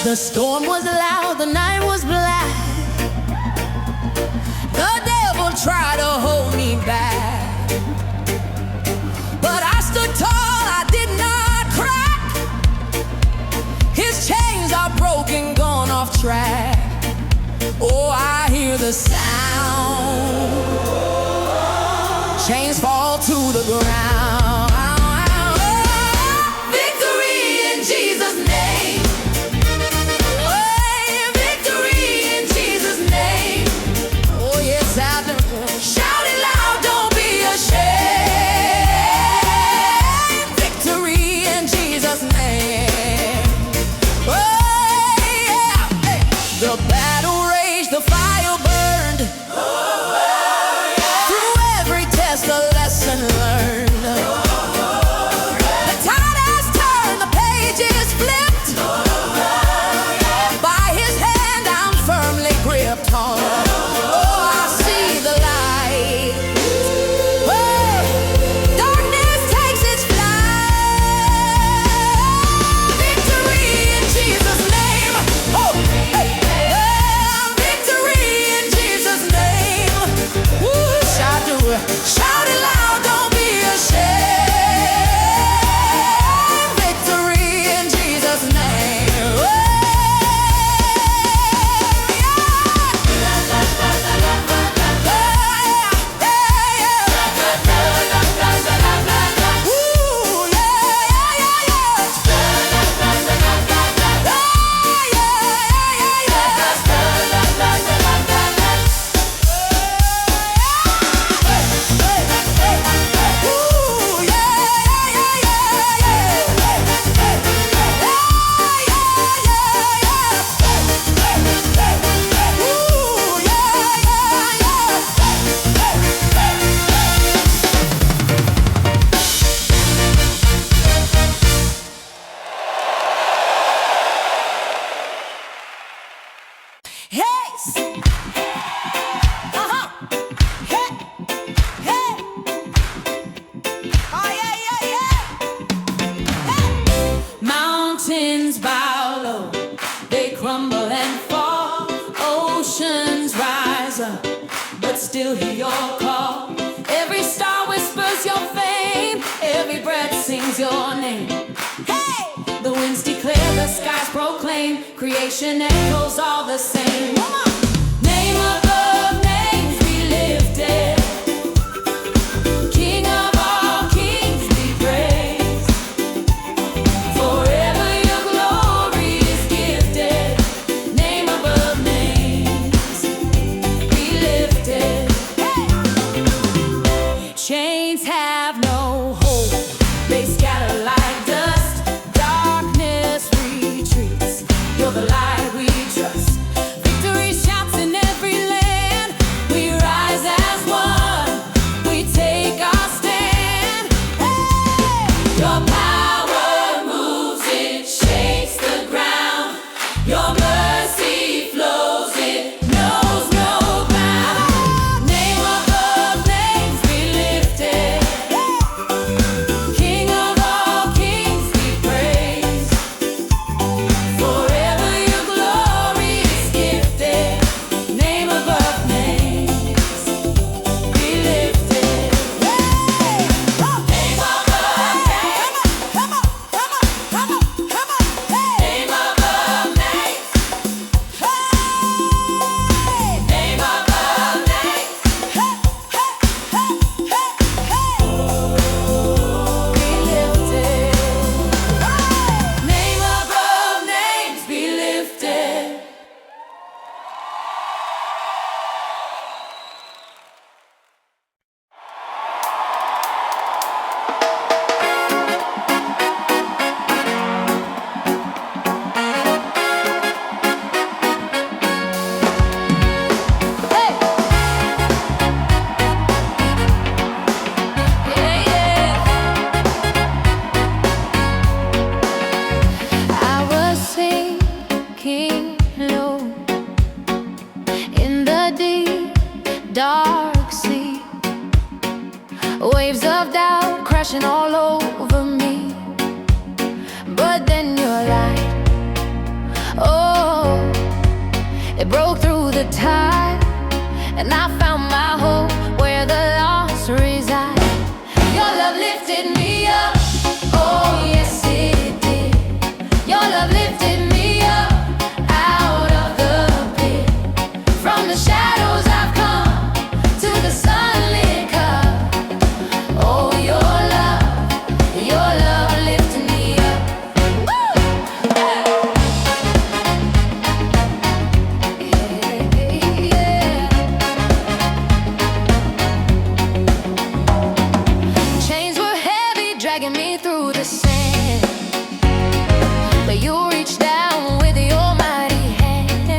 The storm was loud, the night was black. The devil tried to hold me back, but I stood tall, I did not crack. His chains are broken, gone off track. Oh, I hear the sound. Chains fall to the ground. Victory in Jesus' name. Oh, victory in Jesus' name. Oh, yes, I do. Shout it loud, don't be ashamed. Victory in Jesus' name. Oh, yeah. Hey. The battle raged, the fire burned. Through every test, a lesson learned. The tide has turned, the pages flipped. By his hand I'm firmly gripped on. Oh, I see the light. Oh, darkness takes its flight. Victory in Jesus' name. Oh, hey. Victory in Jesus' name. Woo, shout it loud, don't be ashamed. Victory in Jesus' name. Oh, mountains bow low, they crumble and fall. Oceans rise up, but still hear your call. Every star whispers your fame, every breath sings your name. Hey! The winds declare, the skies proclaim, creation echoes all the same. Come on! Name above names, be lifted. King of all kings, be praised. Forever your glory is gifted. Name above names, be lifted. Hey! Chains have no hold, they scatter like dust. Darkness retreats, you're the light we trust. Victory shouts in every land. the tide, and I found my hope where the lost reside. Your love lifted me up, oh yes it did. Your love lifted me up out of the pit. From the shadows I've come to the sunlit cup. Oh, your love lifted me up. Woo! Yeah. Chains were heavy, dragging me through the sand, but you reached down with your mighty hand.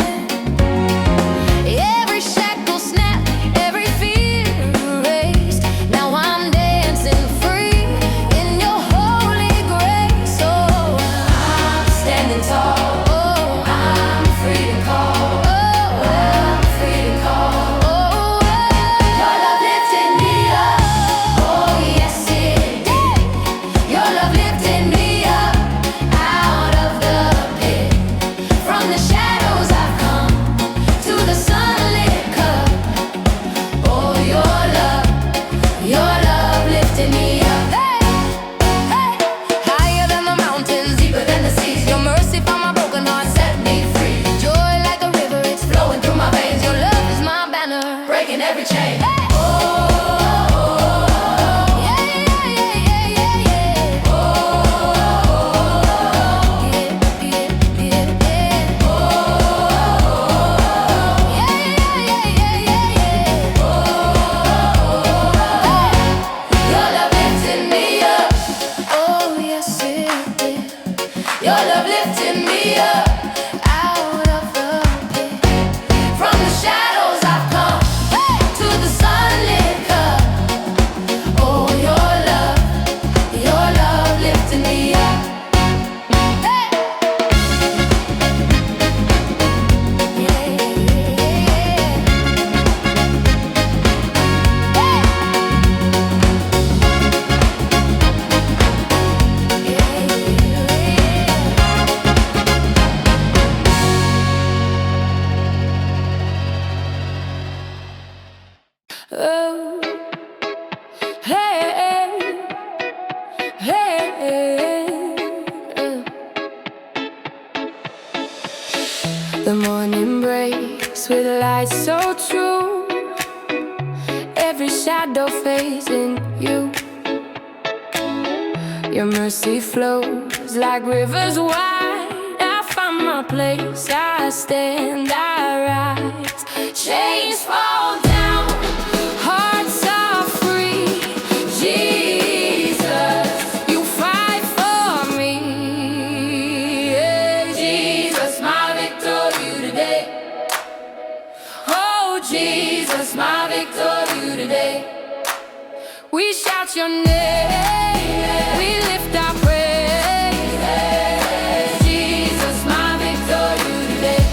Every shackle snapped, every fear erased. Now I'm dancing free in your holy grace. Oh, I'm standing tall. Oh, I'm free to call. Oh, I'm free to call. Oh, your love lifted me up. Oh, yes it did. Your love lifted me up out of the pit. From the shadows I've come to the sunlit cup. Oh, your love lifted me up. Hey, higher than the mountains, deeper than the seas. Your mercy found my broken heart, set me free. Joy like a river, it's flowing through my veins. Your love is my banner, breaking every chain. Hey. Your love lifted me up out of the pit. From the shadows I've come to the sunlit cup. Oh, your love lifted me up. Hey. Oh, hey, hey. The morning breaks with light so true. Every shadow fades in you. Your mercy flows like rivers wide. I find my place, I stand, I rise. Chains fall down, hearts are free. Jesus, you fight for me. Yeah, Jesus, my victory today. Oh, Jesus, my victory today. We shout your name, we lift our praise. Jesus, my victory today.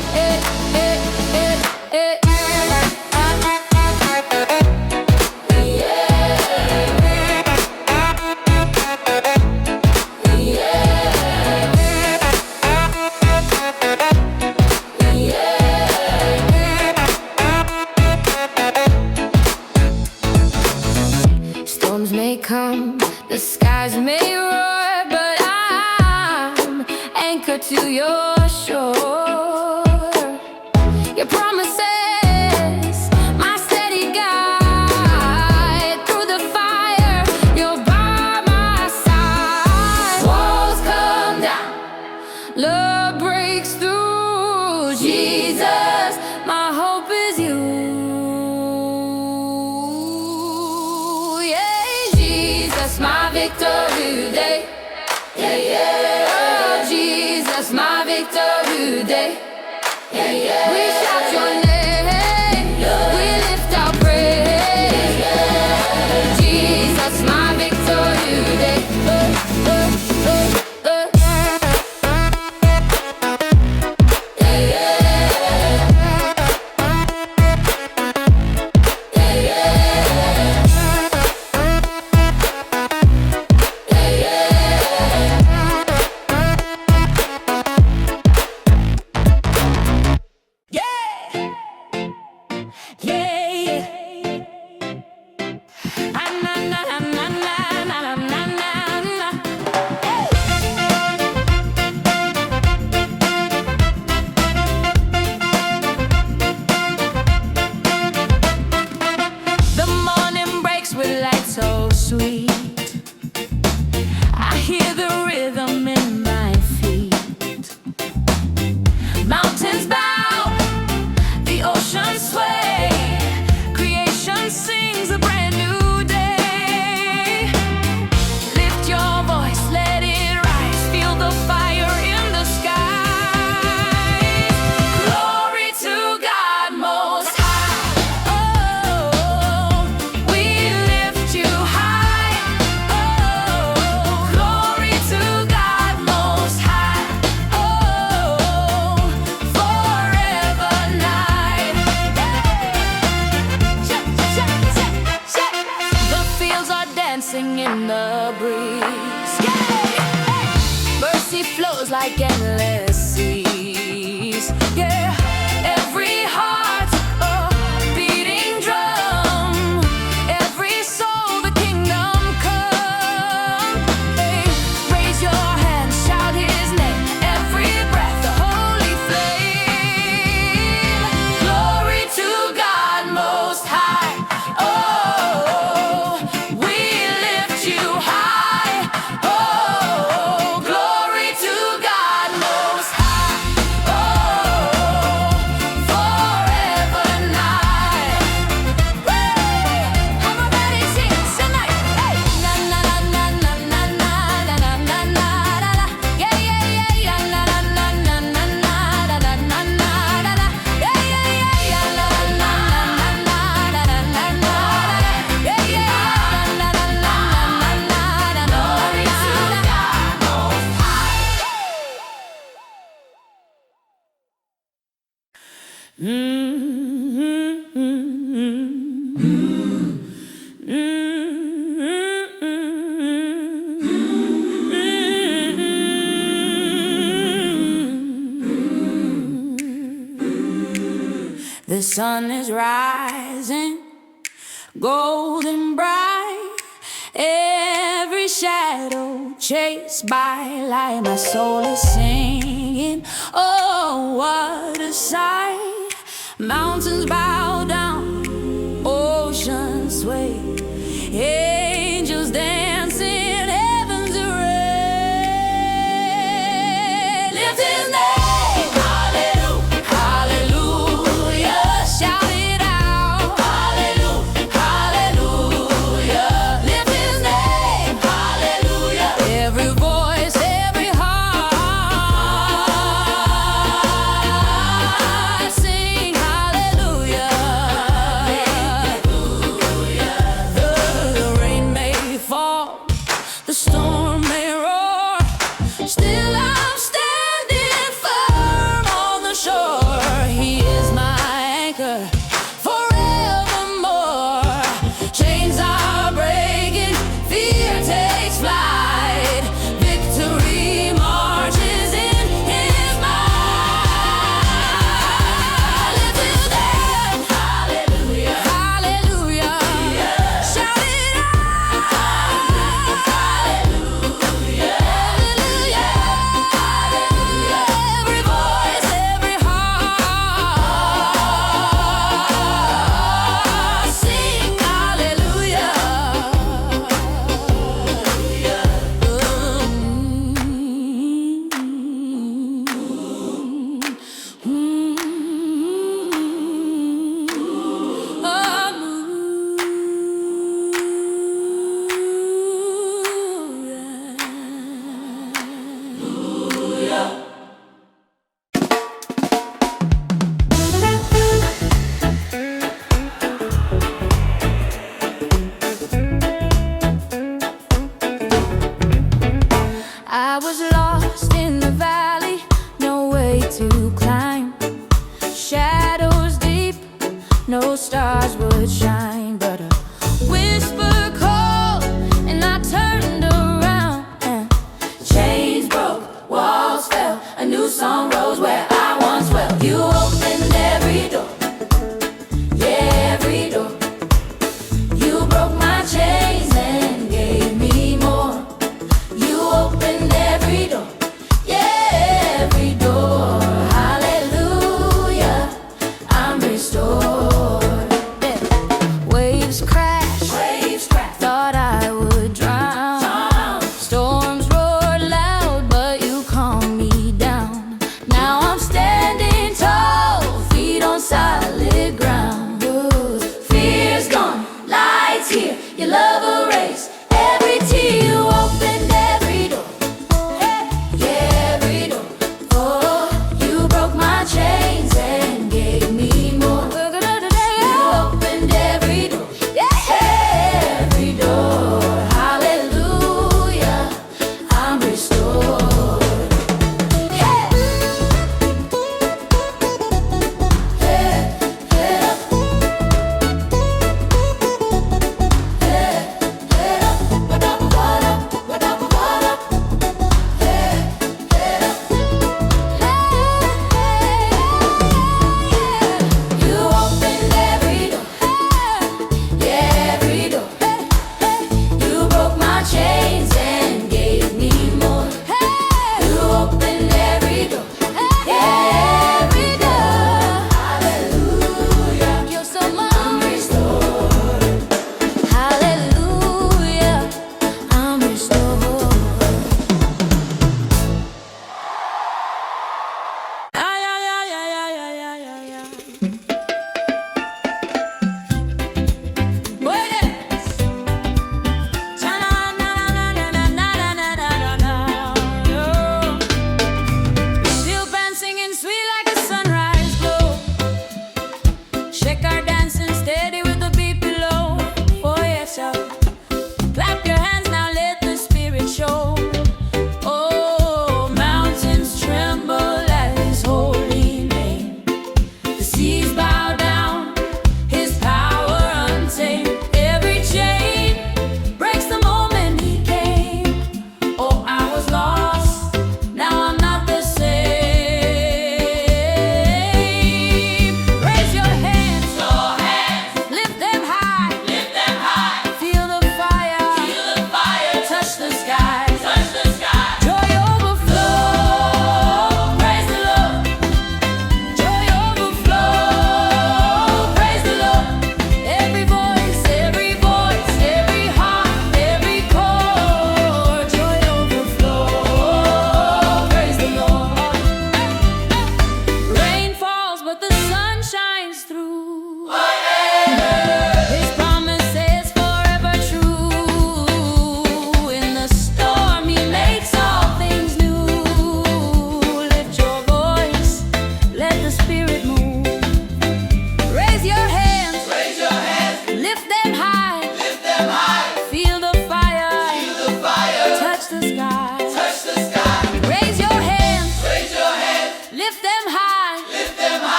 Storms may come, the skies may roar, but I'm anchored to your shore. Your promises, my steady guide. Through the fire, you're by my side. Walls come down, love breaks through. Jesus, my hope is you. My victory today. Yeah, yeah. Oh, Jesus, my victory today. Yeah, yeah. We shout your name, we lift our praise. Jesus, my victory today. Yeah! flows like endless seas. Yeah, every heart a beating drum, every soul the kingdom come. Hey, raise your hands, shout his name, every breath a holy flame. Glory to God most high. Oh, we lift you high. Oh, glory to God most high. Oh, forever nigh. Everybody sing tonight. Hey, na na na na na na na na na na na. Yeah yeah yeah yeah na na na na na na na na na na. Yeah yeah yeah yeah na na na na na na na na. Yeah yeah na na na na na na na. Glory to God most high. The sun is rising, golden bright. Every shadow chased by light. My soul is singing. Oh, what a sight! Mountains bow down, oceans sway, angels dancing, heaven's array. Lift his name, hallelujah, hallelujah. Shout it out, hallelujah, hallelujah. Lift his name, hallelujah. Every voice, every heart, sing hallelujah. The rain may fall, the storm may roar, still I'm standing firm on the shore. He is my anchor forevermore. Chains are breaking, fear takes flight. Victory marches in his mind. Lift his name, hallelujah, hallelujah. Shout it out, hallelujah, hallelujah. Every voice, every heart, sing hallelujah. I was lost in the valley, no way to climb. Shadows deep, no stars would shine. But a whisper called, and I turned around, and chains broke, walls fell, a new song rose where I once dwelt. You opened every door, yeah, every door. You broke my chains and gave me more. You opened every door, yeah, every door. Hallelujah, I'm restored. Yeah.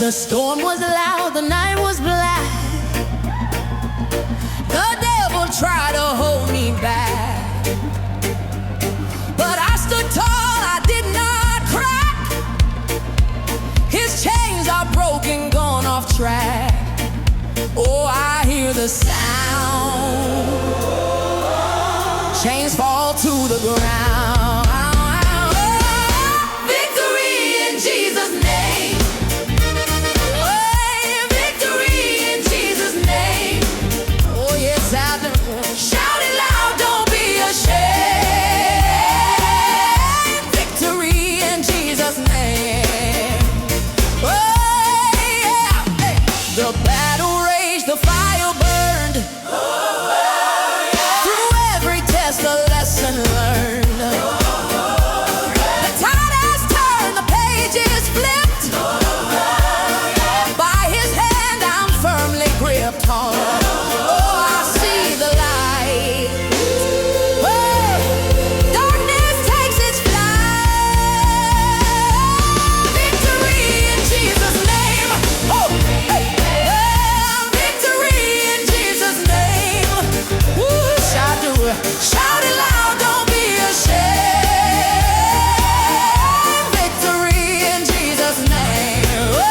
The storm was loud, the night was black. The devil tried to hold me back, but I stood tall, I did not crack. His chains are broken, gone off track. Oh, I hear the sound. Chains fall to the ground. Victory in Jesus' name. Victory in Jesus' name. Oh, yes, I do. Shout it loud, don't be ashamed. Victory in Jesus' name. Oh, yeah. Hey. The battle raged, the fire burned. Through every test, a lesson learned. The tide has turned, the pages flipped. By his hand, I'm firmly gripped on. Oh, I see the light. Oh, darkness takes its flight. Victory in Jesus' name. Oh, hey. Victory in Jesus' name. Woo, shout it loud, don't be ashamed. Victory in Jesus' name. Oh,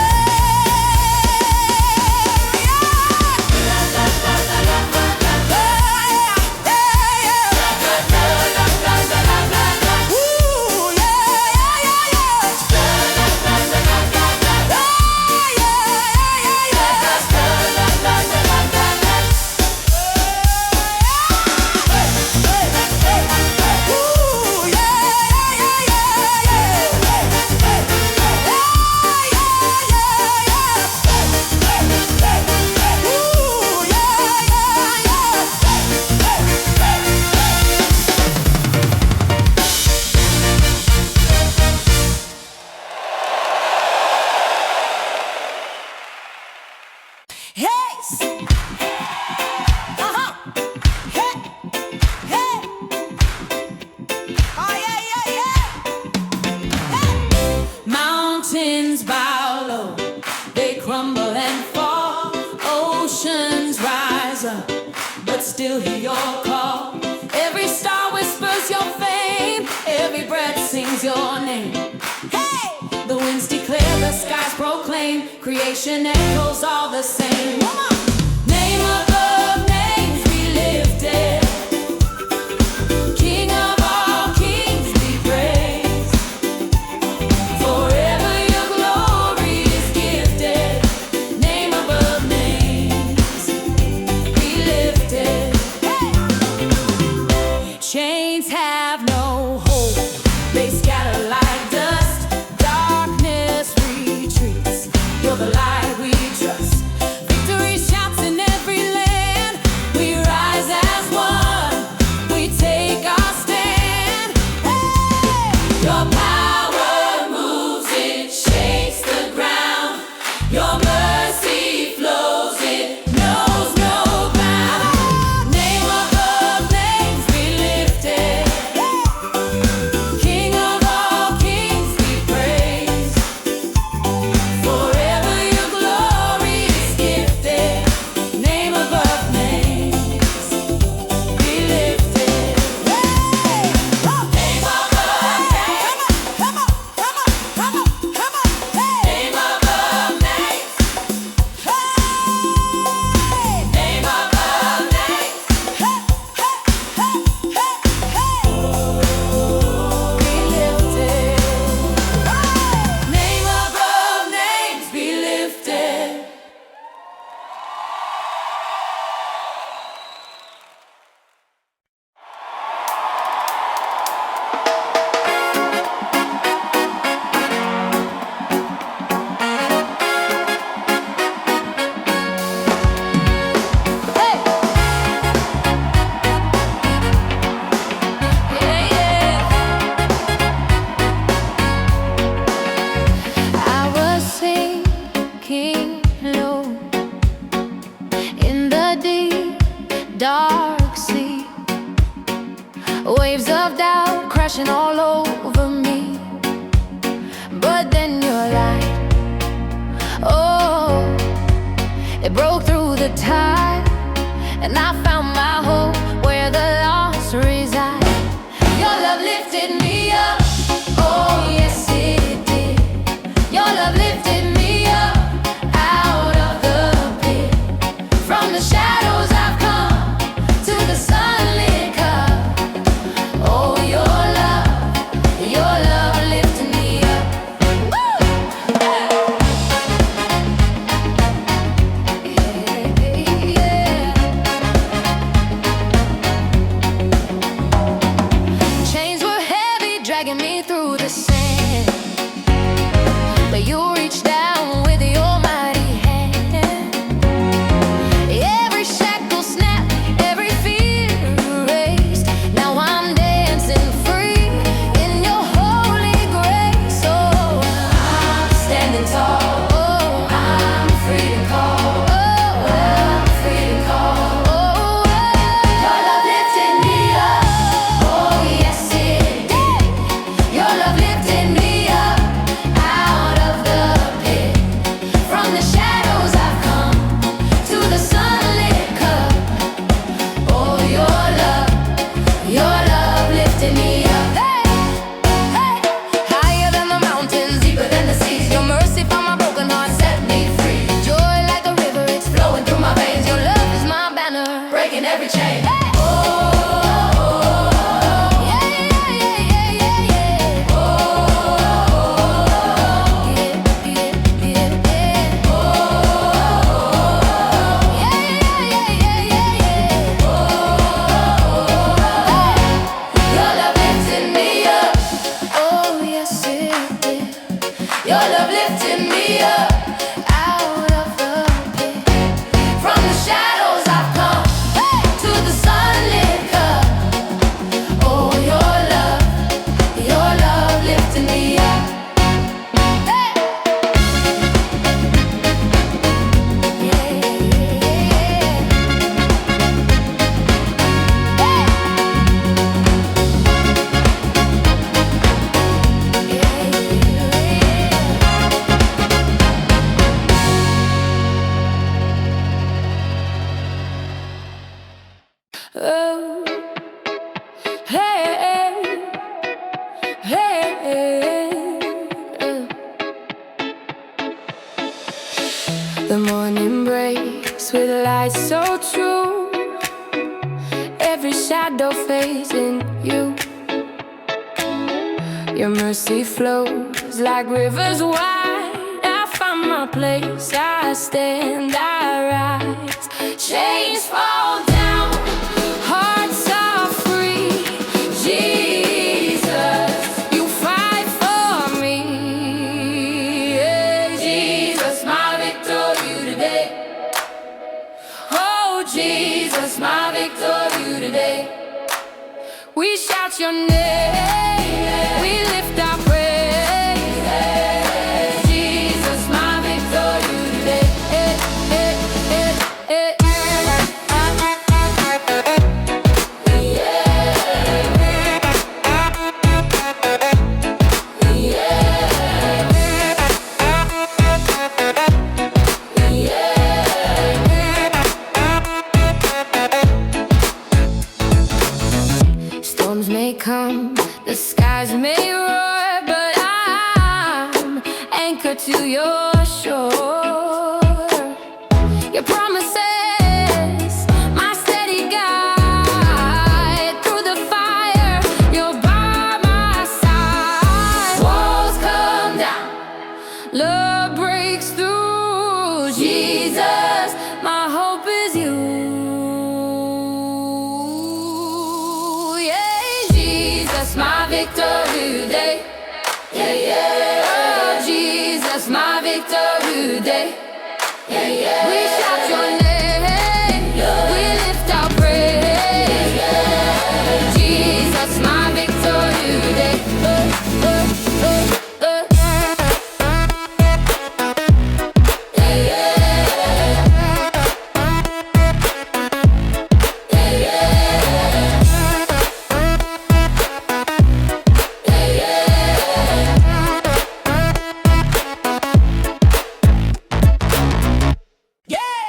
mountains bow low, they crumble and fall. Oceans rise up, but still hear your call. Every star whispers your fame, every breath sings your name. Hey! The winds declare, the skies proclaim, creation echoes all the same. Name above names be lifted. King of all kings be praised. Forever your glory is gifted. Name above names be lifted. Chains have no hold, they scatter like dust. Darkness retreats, you're the light we trust. Victory shouts in every land, we rise as one, we take our stand. Hey! Your power moves, it shakes the ground. Your mercy flows, it knows no bound. Name above names be lifted. King of all kings be praised. Forever your glory is gifted. Name above names be lifted. Name above names. Come on. Hey. Name above names. Hey. Name above names. Hey. Be lifted. Name above names be lifted. Hey! I was sinking low in the deep, dark sea. Waves of doubt crashing all over me. But then your light, oh, It broke through the tide, and I found my hope where the lost reside. Your love lifted me up, oh yes it did. Your love lifted me up out of the pit. From the shadows I've come to the sunlit cup. Oh, your love lifted me up. Woo! Yeah. Chains were heavy, dragging me through the sand, but you reached down with your mighty hand. Every shackle snapped, every fear erased. Now I'm dancing free in your holy grace. Oh, I'm standing tall. Oh, I'm free to call. Oh, I'm free to call. Oh, your love lifted me up. Oh, yes it did. Your love lifted me up out of the pit. From the shadows I've come to the sunlit cup. Oh, your love lifted me up. Hey, hey. Higher than the mountains, deeper than the seas. Your mercy found my broken heart, set me free. Joy like a river, it's flowing through my veins. Your love is my banner, breaking every chain. Hey. Oh, yeah, yeah, yeah, yeah, yeah, yeah. Oh, yeah, yeah, yeah, yeah. Oh, yeah, yeah, yeah, yeah, yeah. Oh, your love lifted me up. Oh, yes it did. Your love lifted me up out of the pit. From the shadows I've come to the sunlit cup. Oh, your love lifted me up. Hey. Yeah, yeah, yeah, oh, hey, hey, the morning breaks with light so true. Every shadow fades in you. Your mercy flows like rivers wide. I find my place, I stand, I rise. Chains fall down, hearts are free. Jesus, you fight for me. Yeah, Jesus, my victory today. Oh, Jesus, my victory today. We shout your name, we lift our praise. Jesus, my victory today. Storms may come, the skies may roar, but I'm anchored to your shore. Your promises, my steady guide. Through the fire, you're by my side. Walls come down, love breaks through. Jesus, my hope is you. Yeah, Jesus, my victory today. Yeah, yeah. Oh, Jesus, my victory today. Yeah, yeah. We shout your name, we lift our praise. Jesus, my victory today. Yeah!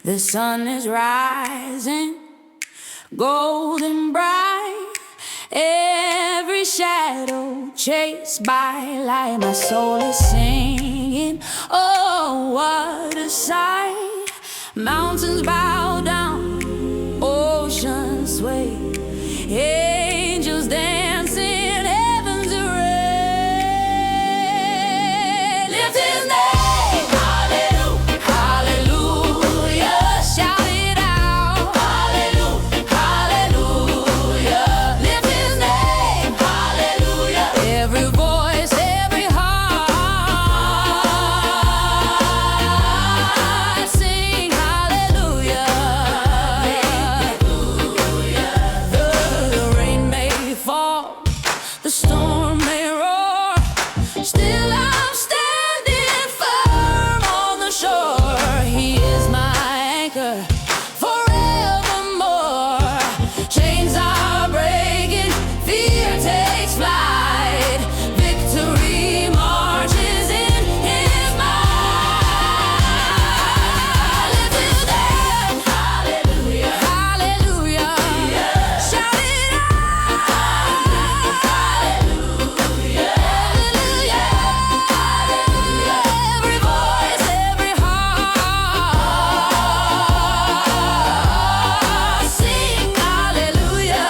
The sun is rising, golden bright. Every shadow chased by light. My soul is singing, oh, what a sight. Mountains bow down, oceans sway, angels dancing, heaven's array. Lift his name, hallelujah, hallelujah. Shout it out, hallelujah, hallelujah. Lift his name, hallelujah. Every voice, every heart, sing hallelujah. The rain may fall, the storm may roar, still I'm standing firm on the shore. He is my anchor forevermore. Chains are breaking, fear takes flight. Victory marches in his mind. Lift his name, hallelujah, hallelujah. Shout it out, hallelujah, hallelujah. Every voice, every heart, sing hallelujah.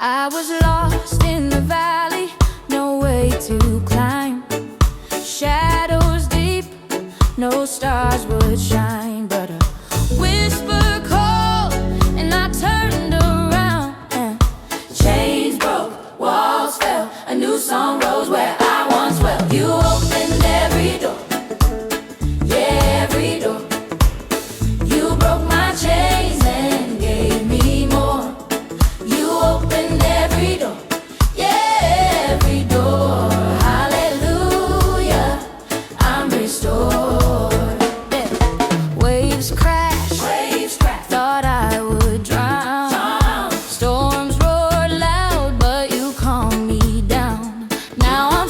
I was lost in the valley, no way to climb. Shadows deep, no stars would shine. But a whisper called, and I turned around. And chains broke, walls fell, a new song rose where I once dwelt. You opened every door, yeah, every door. You broke my chains and gave me more. You opened every door, yeah, every door. Hallelujah, I'm restored. Yeah. Waves crash, thought I would drown. Storms roared loud, but you calmed me down. Now I'm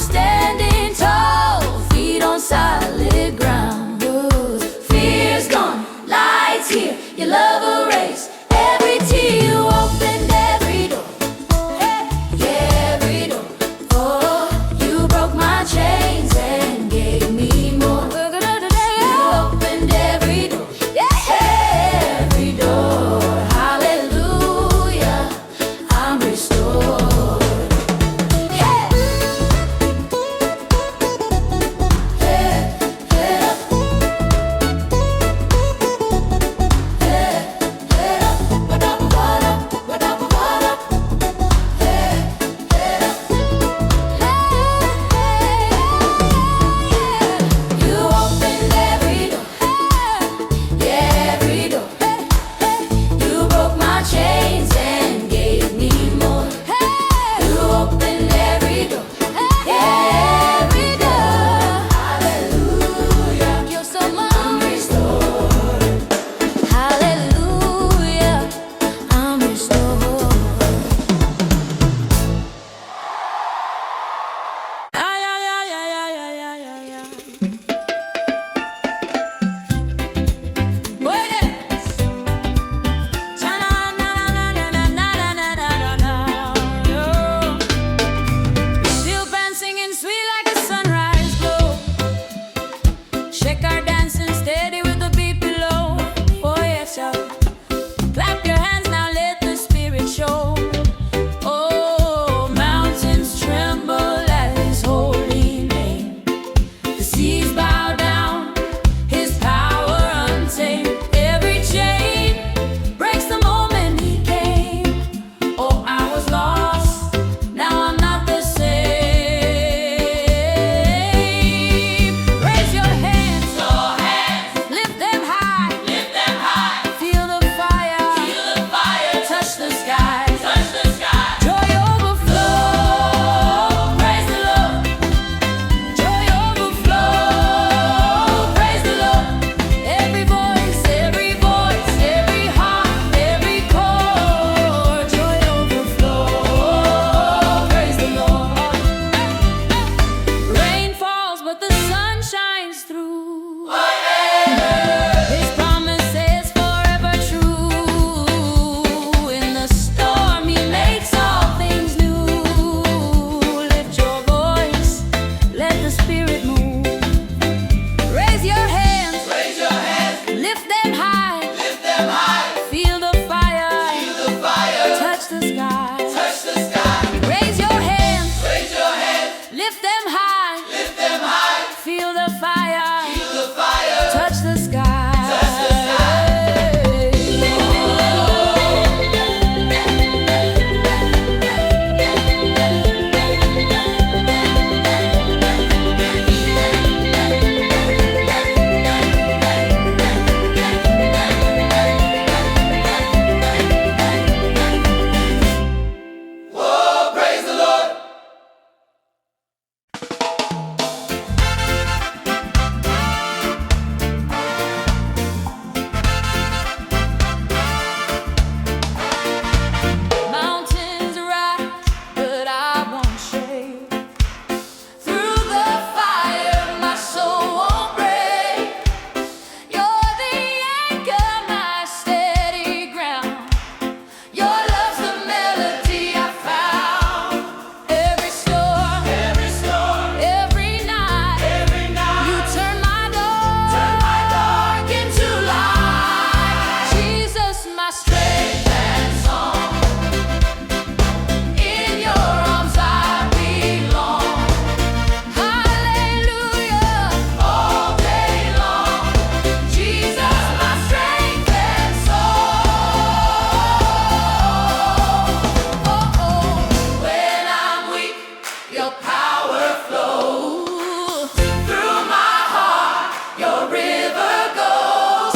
power flows through my heart. Your river goes.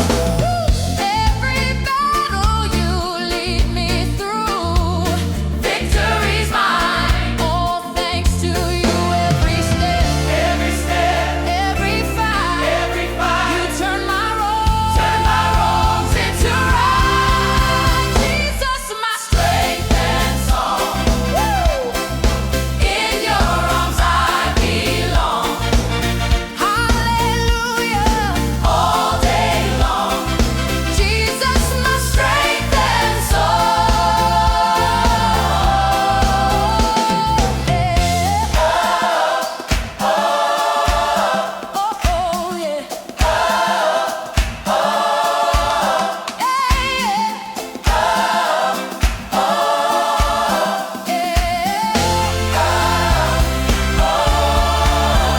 Every battle you lead me through, victory's mine. All thanks to you. Every step, every fight, you turn my wrongs into right. Jesus, my strength and song. In your arms I belong. Hallelujah, all day long. Jesus, my strength and song. Yeah. Oh, yeah.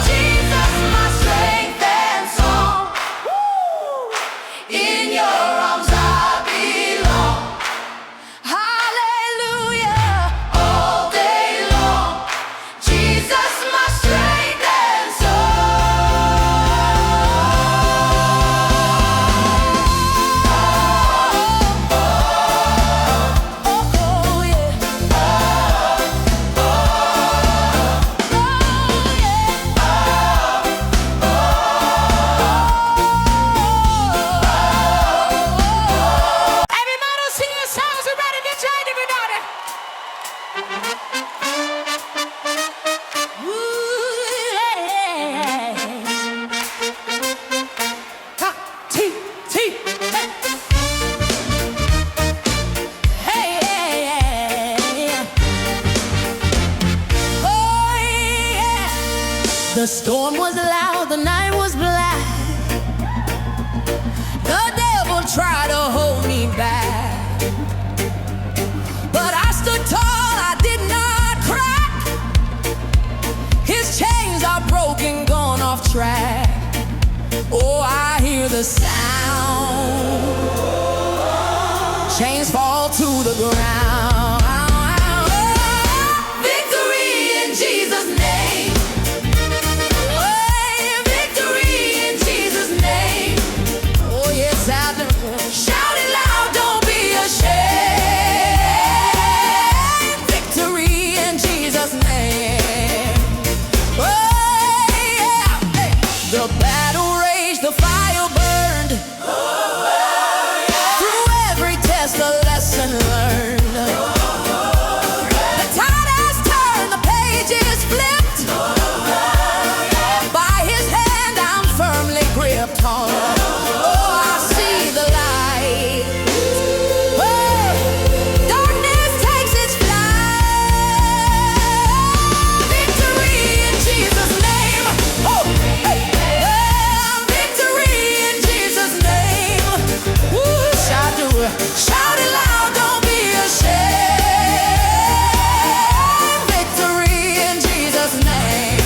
Jesus, my strength and song. In your arms I belong. Hallelujah, all day long. Jesus, my strength and everybody sing your songs. We're ready to join everybody. Ooh, yeah. Ha, tee, tee, hey. Hey, yeah. Oh, yeah. The storm was loud, the night was black. The devil tried to hold me back, but I stood tall, I did not crack. His chains are broken, gone off track. Oh, I hear the sound. Chains fall to the ground. Victory in Jesus' name. Oh, victory in Jesus' name. Oh, yes, I do. Shout it loud, don't be ashamed. Victory in Jesus' name. Oh, yeah. Hey. The battle raged, the fire burned. Through every test, a lesson learned. The tide has turned, the pages flipped. By his hand, I'm firmly gripped. Oh, I see the light. Oh, darkness takes its flight. Victory in Jesus' name. Oh, hey. Victory in Jesus' name. Woo, shout it loud, don't be ashamed. Victory in Jesus' name.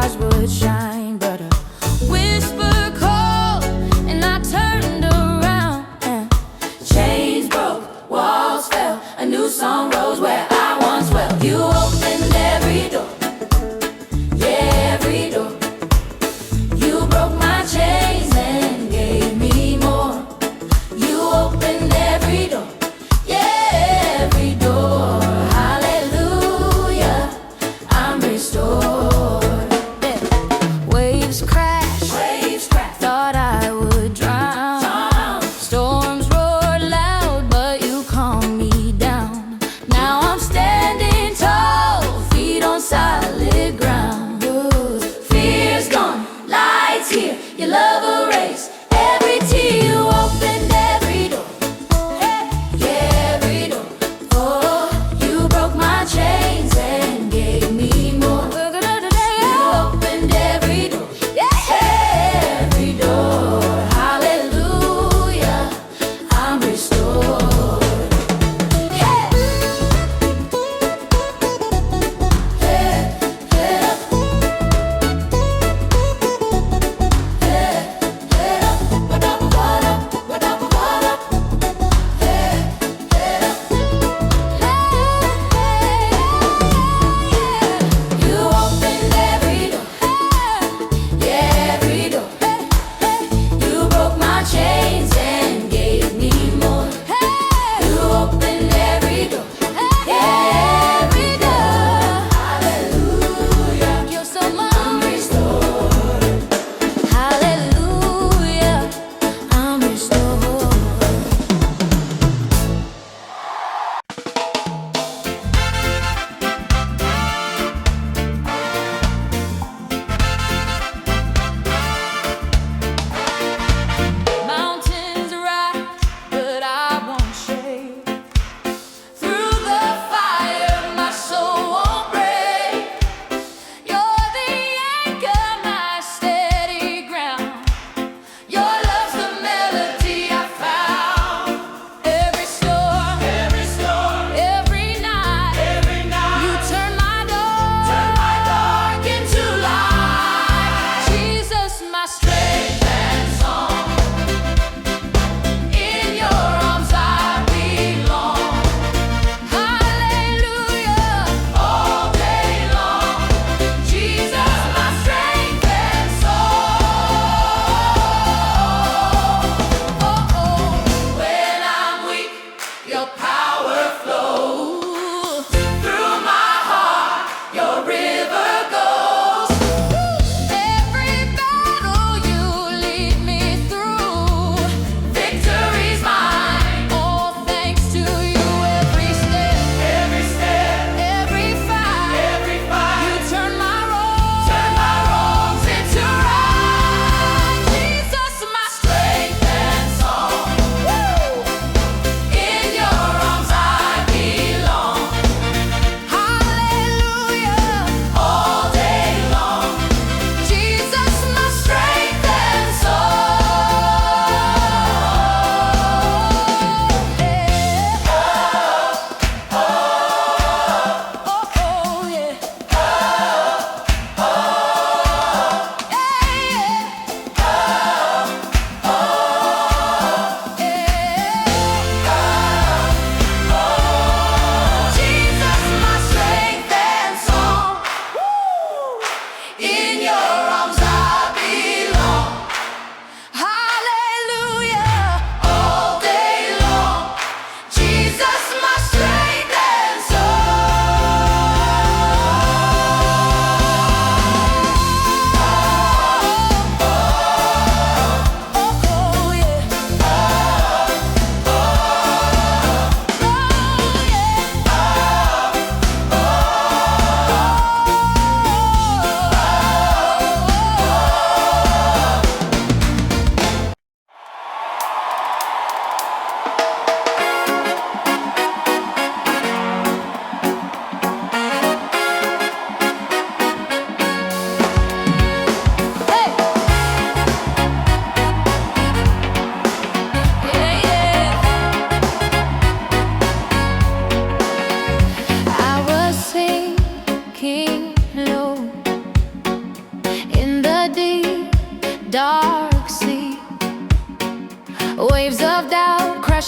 stars would shine, but a whisper called, and I turned around, and chains broke, walls fell, a new song rose where I once dwelt. You opened every door, yeah, every door. You broke my chains and gave me more. You opened every door, yeah, every door. Hallelujah, I'm restored. Yeah. Waves crash, thought I would drown. Storms roared loud, but you calmed me down. Now I'm standing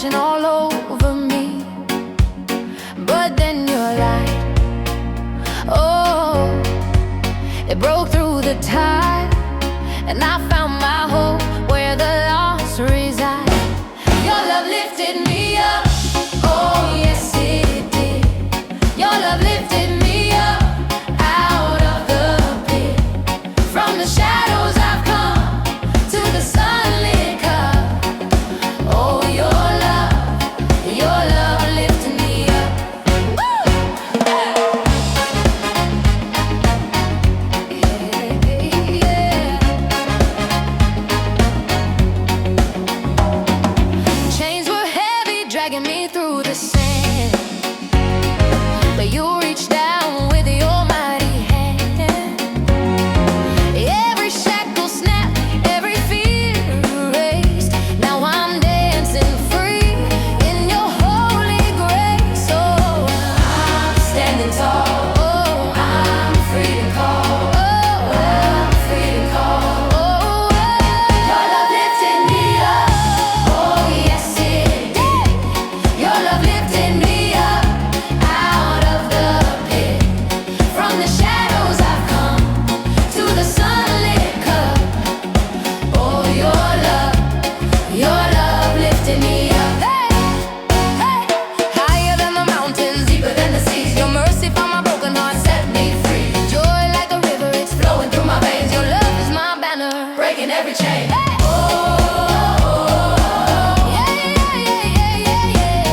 washing all over me. But then your light, oh, it broke through the tide, and I found my hope where the lost reside. Your love lifted me up, oh yes it did. Your love lifted me up out of the pit. From the shadows I've come to the sunlit cup. Oh, your love lifted me up. Woo! Yeah. Chains were heavy, dragging me through the sand, but you reached down with your mighty hand. Every shackle snapped, every fear erased. Now I'm dancing free in your holy grace. Oh, I'm standing tall. Oh, I'm free to call. Oh, I'm free to call. Oh, your love lifted me up. Oh, yes it did. Your love lifted me up out of the pit. From the shadows I've come to the sunlit cup. Oh, your love lifted me up. Hey, hey. Higher than the mountains, deeper than the seas. Your mercy found my broken heart, set me free. Joy like a river, it's flowing through my veins. Your love is my banner, breaking every chain. Hey. Yeah, yeah, yeah, yeah, yeah, yeah.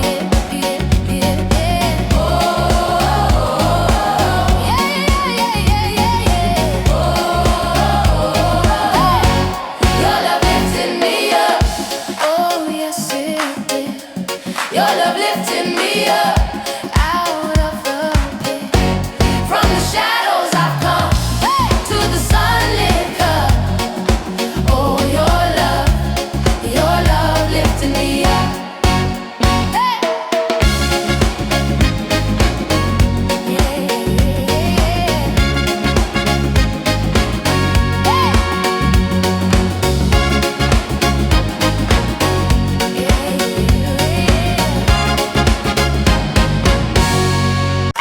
Yeah, yeah, yeah. Yeah, yeah, yeah, yeah, yeah. Your love lifted me up. Oh, yes it did. Your love lifted me up out of the pit. From the shadows I've come to the sunlit cup. Oh, your love lifted me up. Hey. Yeah, yeah,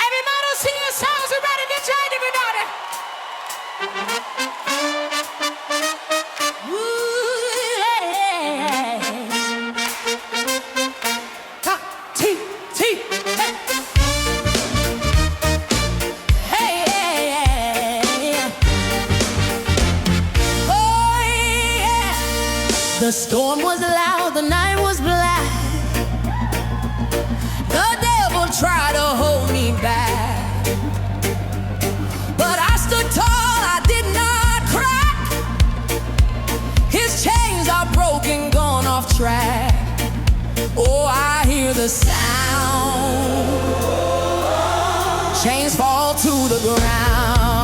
everybody sing your songs, we're ready to join everybody. Ooh, yeah. Ta, ti, ti, hey. Hey, yeah. Oh, yeah. The storm was loud, the night was black. The devil tried to hold me back, but I stood tall, I did not crack. His chains are broken, gone off track. Oh, I hear the sound. Chains fall to the ground.